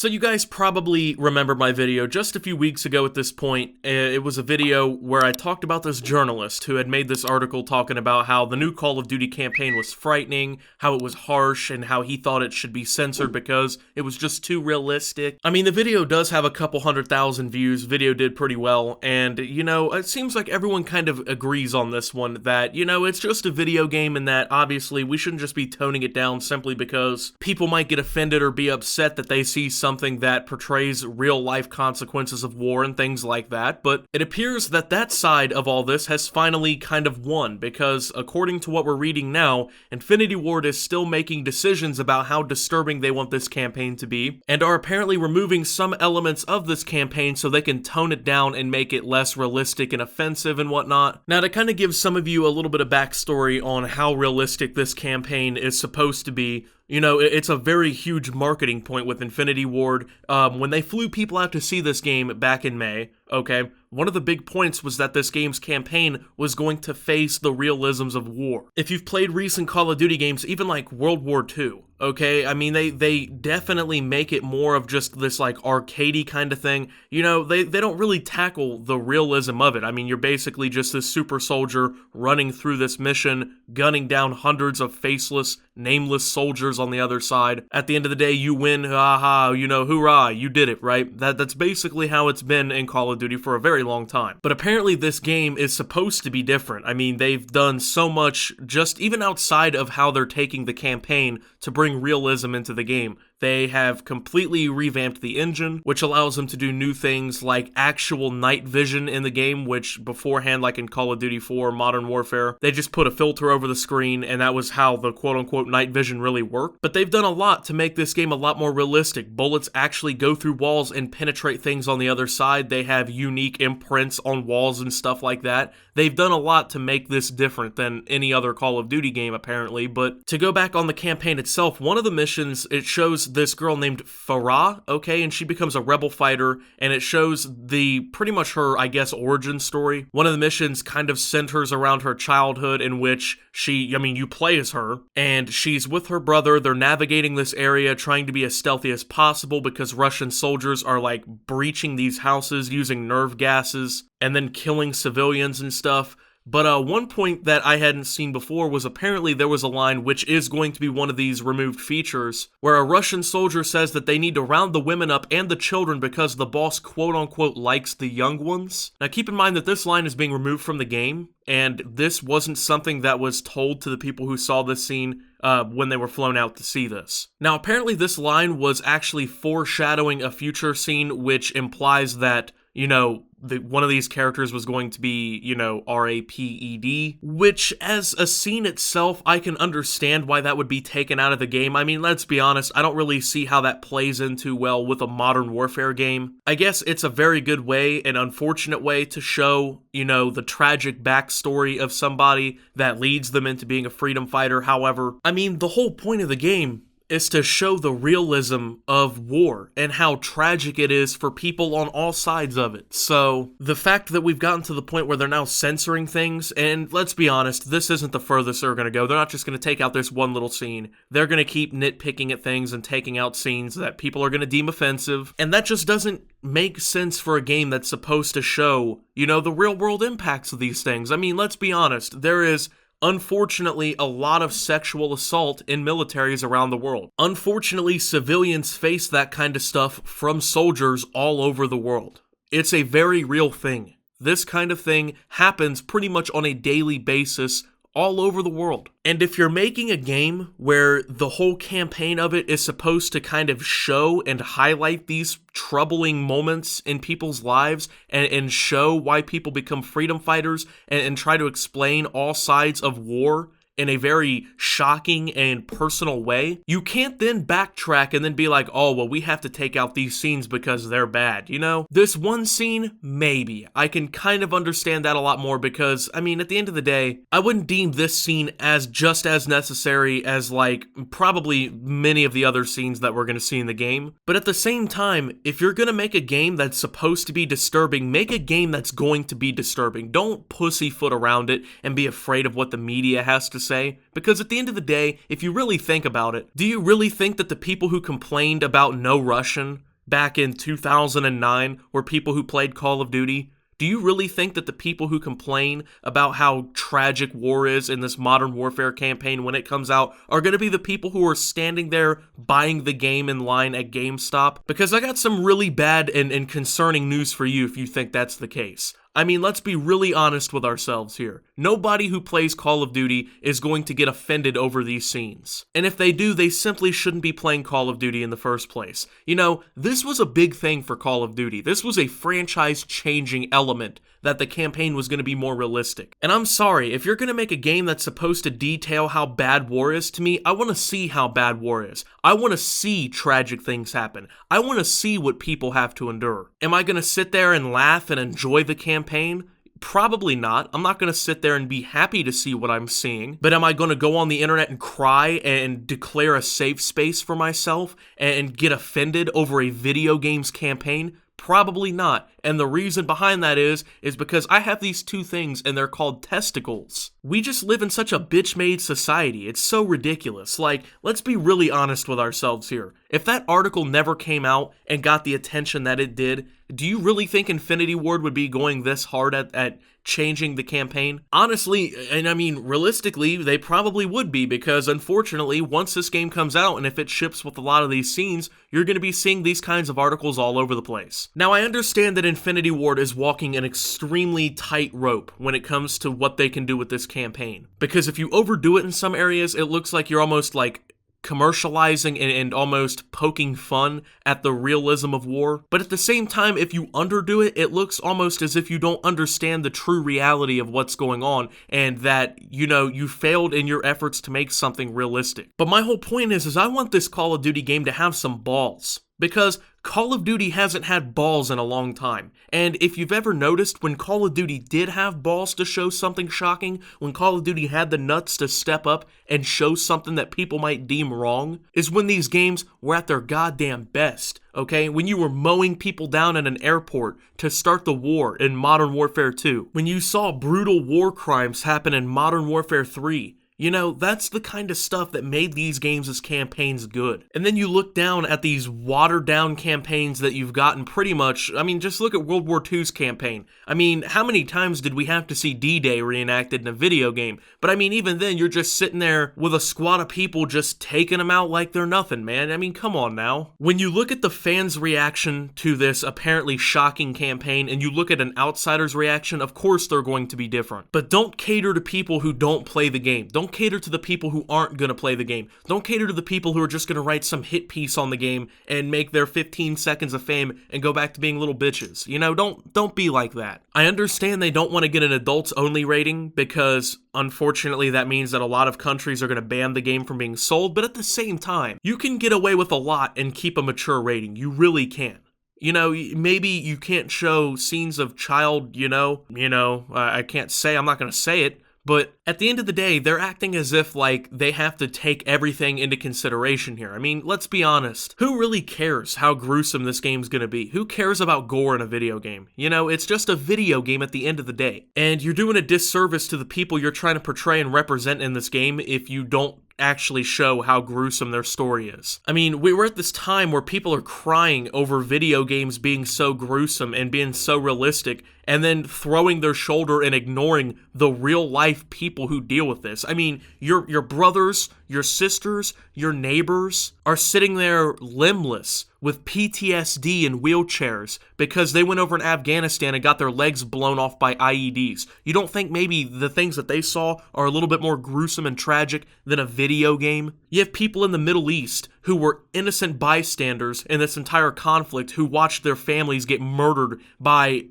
So you guys probably remember my video just a few weeks ago at this point. It was a video where I talked about this journalist who had made this article talking about how the new Call of Duty campaign was frightening, how it was harsh, and how he thought it should be censored because it was just too realistic. I mean, the video does have a couple 100,000 views, video did pretty well, and, you know, it seems like everyone kind of agrees on this one that, you know, it's just a video game and that, obviously, we shouldn't just be toning it down simply because people might get offended or be upset that they see something that portrays real-life consequences of war and things like that, but it appears that that side of all this has finally kind of won, because according to what we're reading now, Infinity Ward is still making decisions about how disturbing they want this campaign to be, and are apparently removing some elements of this campaign so they can tone it down and make it less realistic and offensive and whatnot. Now, to kind of give some of you a little bit of backstory on how realistic this campaign is supposed to be, you know, it's a very huge marketing point with Infinity Ward. When they flew people out to see this game back in May, okay, one of the big points was that this game's campaign was going to face the realisms of war. If you've played recent Call of Duty games, even like World War II, okay, I mean, they definitely make it more of just this like arcadey kind of thing. You know, they don't really tackle the realism of it. I mean, you're basically just this super soldier running through this mission, gunning down hundreds of faceless, nameless soldiers on the other side. At the end of the day, you win, haha, you know, hoorah, you did it, right? That's basically how it's been in Call of Duty for a very long time. But apparently this game is supposed to be different. I mean, they've done so much just even outside of how they're taking the campaign to bring realism into the game. They have completely revamped the engine, which allows them to do new things like actual night vision in the game, which beforehand, like in Call of Duty 4 Modern Warfare, they just put a filter over the screen and that was how the quote-unquote night vision really worked. But they've done a lot to make this game a lot more realistic. Bullets actually go through walls and penetrate things on the other side. They have unique imprints on walls and stuff like that. They've done a lot to make this different than any other Call of Duty game, apparently. But to go back on the campaign itself, one of the missions, it shows this girl named Farah, okay, and she becomes a rebel fighter, and it shows pretty much her, I guess, origin story. One of the missions kind of centers around her childhood in which you play as her, and she's with her brother. They're navigating this area, trying to be as stealthy as possible because Russian soldiers are, like, breaching these houses using nerve gases and then killing civilians and stuff. But one point that I hadn't seen before was apparently there was a line, which is going to be one of these removed features, where a Russian soldier says that they need to round the women up and the children because the boss quote-unquote likes the young ones. Now keep in mind that this line is being removed from the game, and this wasn't something that was told to the people who saw this scene when they were flown out to see this. Now apparently this line was actually foreshadowing a future scene, which implies that, you know, one of these characters was going to be, you know, R.A.P.E.D., which as a scene itself, I can understand why that would be taken out of the game. I mean, let's be honest, I don't really see how that plays into well with a Modern Warfare game. I guess it's a very good way, an unfortunate way to show, you know, the tragic backstory of somebody that leads them into being a freedom fighter. However, I mean, the whole point of the game is to show the realism of war and how tragic it is for people on all sides of it. So the fact that we've gotten to the point where they're now censoring things, and let's be honest, this isn't the furthest they're going to go. They're not just going to take out this one little scene. They're going to keep nitpicking at things and taking out scenes that people are going to deem offensive, and that just doesn't make sense for a game that's supposed to show, you know, the real world impacts of these things. I mean, let's be honest, there is unfortunately a lot of sexual assault in militaries around the world. Unfortunately, civilians face that kind of stuff from soldiers all over the world. It's a very real thing. This kind of thing happens pretty much on a daily basis all over the world. And if you're making a game where the whole campaign of it is supposed to kind of show and highlight these troubling moments in people's lives and show why people become freedom fighters and try to explain all sides of war in a very shocking and personal way, you can't then backtrack and then be like, oh, well, we have to take out these scenes because they're bad, you know? This one scene, maybe. I can kind of understand that a lot more because, I mean, at the end of the day, I wouldn't deem this scene as just as necessary as, like, probably many of the other scenes that we're going to see in the game. But at the same time, if you're going to make a game that's supposed to be disturbing, make a game that's going to be disturbing. Don't pussyfoot around it and be afraid of what the media has to say, because at the end of the day, if you really think about it, do you really think that the people who complained about no Russian back in 2009 were people who played Call of Duty? Do you really think that the people who complain about how tragic war is in this Modern Warfare campaign when it comes out are going to be the people who are standing there buying the game in line at GameStop? Because I got some really bad and concerning news for you if you think that's the case. I mean, let's be really honest with ourselves here. Nobody who plays Call of Duty is going to get offended over these scenes. And if they do, they simply shouldn't be playing Call of Duty in the first place. You know, this was a big thing for Call of Duty. This was a franchise-changing element that the campaign was going to be more realistic. And I'm sorry, if you're going to make a game that's supposed to detail how bad war is, to me, I want to see how bad war is. I want to see tragic things happen. I want to see what people have to endure. Am I going to sit there and laugh and enjoy the campaign? Probably not. I'm not going to sit there and be happy to see what I'm seeing. But am I going to go on the internet and cry and declare a safe space for myself and get offended over a video game's campaign? Probably not. And the reason behind that is because I have these two things and they're called testicles. We just live in such a bitch-made society. It's so ridiculous. Like, let's be really honest with ourselves here. If that article never came out and got the attention that it did, do you really think Infinity Ward would be going this hard at changing the campaign? Honestly, and I mean, realistically, they probably would be, because unfortunately, once this game comes out and if it ships with a lot of these scenes, you're going to be seeing these kinds of articles all over the place. Now, I understand that Infinity Ward is walking an extremely tight rope when it comes to what they can do with this campaign, because if you overdo it in some areas, it looks like you're almost like commercializing and almost poking fun at the realism of war. But at the same time, if you underdo it, it looks almost as if you don't understand the true reality of what's going on and that, you know, you failed in your efforts to make something realistic. But my whole point is I want this Call of Duty game to have some balls. Because Call of Duty hasn't had balls in a long time. And if you've ever noticed, when Call of Duty did have balls to show something shocking, when Call of Duty had the nuts to step up and show something that people might deem wrong, is when these games were at their goddamn best, okay? When you were mowing people down at an airport to start the war in Modern Warfare 2. When you saw brutal war crimes happen in Modern Warfare 3. You know, that's the kind of stuff that made these games as campaigns good. And then you look down at these watered-down campaigns that you've gotten pretty much, I mean, just look at World War II's campaign. I mean, how many times did we have to see D-Day reenacted in a video game? But I mean, even then, you're just sitting there with a squad of people just taking them out like they're nothing, man. I mean, come on now. When you look at the fans' reaction to this apparently shocking campaign, and you look at an outsider's reaction, of course they're going to be different. But don't cater to people who don't play the game. Don't cater to the people who aren't going to play the game. Don't cater to the people who are just going to write some hit piece on the game and make their 15 seconds of fame and go back to being little bitches. You know, don't be like that. I understand they don't want to get an adults-only rating because, unfortunately, that means that a lot of countries are going to ban the game from being sold, but at the same time, you can get away with a lot and keep a mature rating. You really can. You know, maybe you can't show scenes of child, I can't say, I'm not going to say it, but at the end of the day, they're acting as if, like, they have to take everything into consideration here. I mean, let's be honest. Who really cares how gruesome this game's gonna be? Who cares about gore in a video game? You know, it's just a video game at the end of the day. And you're doing a disservice to the people you're trying to portray and represent in this game if you don't actually show how gruesome their story is. I mean, we're at this time where people are crying over video games being so gruesome and being so realistic, and then throwing their shoulder and ignoring the real life people who deal with this. I mean, your brothers, your sisters, your neighbors are sitting there limbless with PTSD in wheelchairs because they went over in Afghanistan and got their legs blown off by IEDs. You don't think maybe the things that they saw are a little bit more gruesome and tragic than a video game? You have people in the Middle East who were innocent bystanders in this entire conflict who watched their families get murdered by,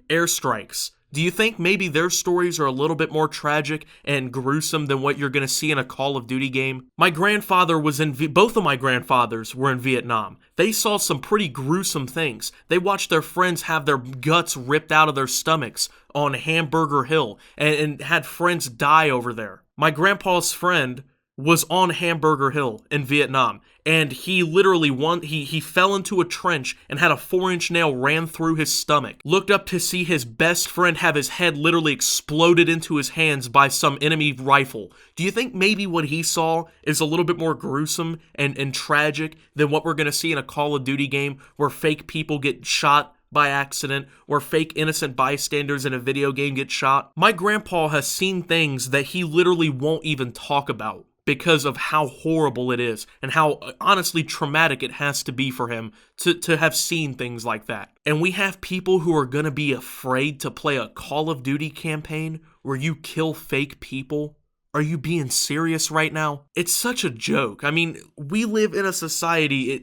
airstrikes. Do you think maybe their stories are a little bit more tragic and gruesome than what you're going to see in a Call of Duty game? My grandfather was both of my grandfathers were in Vietnam. They saw some pretty gruesome things. They watched their friends have their guts ripped out of their stomachs on Hamburger Hill and had friends die over there. My grandpa's friend was on Hamburger Hill in Vietnam, and he literally he fell into a trench and had a 4-inch nail ran through his stomach. Looked up to see his best friend have his head literally exploded into his hands by some enemy rifle. Do you think maybe what he saw is a little bit more gruesome and tragic than what we're going to see in a Call of Duty game where fake people get shot by accident, or fake innocent bystanders in a video game get shot? My grandpa has seen things that he literally won't even talk about because of how horrible it is and how honestly traumatic it has to be for him to have seen things like that. And we have people who are going to be afraid to play a Call of Duty campaign where you kill fake people. Are you being serious right now? It's such a joke. I mean, we live in a society.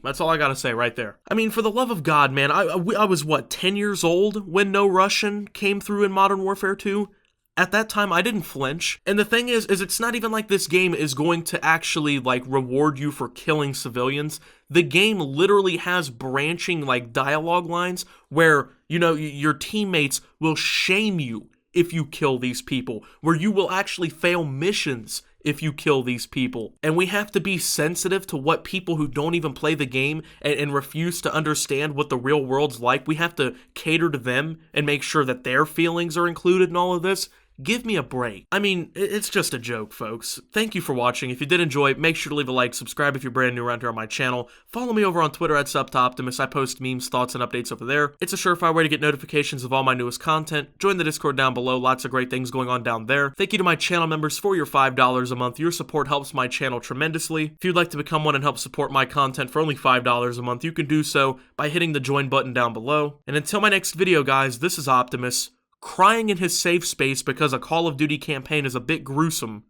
That's all I gotta say right there. I mean, for the love of God, man, I was, what, 10 years old when No Russian came through in Modern Warfare 2? At that time, I didn't flinch. And the thing is it's not even like this game is going to actually, like, reward you for killing civilians. The game literally has branching, like, dialogue lines where, you know, your teammates will shame you if you kill these people, where you will actually fail missions if you kill these people. And we have to be sensitive to what people who don't even play the game and refuse to understand what the real world's like, we have to cater to them and make sure that their feelings are included in all of this. Give me a break. I mean, it's just a joke, folks. Thank you for watching. If you did enjoy, make sure to leave a like, subscribe if you're brand new around here on my channel. Follow me over on Twitter at @Optimus. I post memes, thoughts, and updates over there. It's a surefire way to get notifications of all my newest content. Join the Discord down below. Lots of great things going on down there. Thank you to my channel members for your $5 a month. Your support helps my channel tremendously. If you'd like to become one and help support my content for only $5 a month, you can do so by hitting the join button down below. And until my next video, guys, this is Optimus, crying in his safe space because a Call of Duty campaign is a bit gruesome,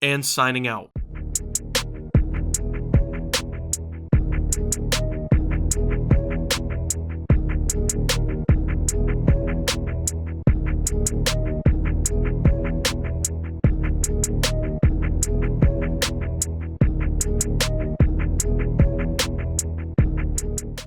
and signing out.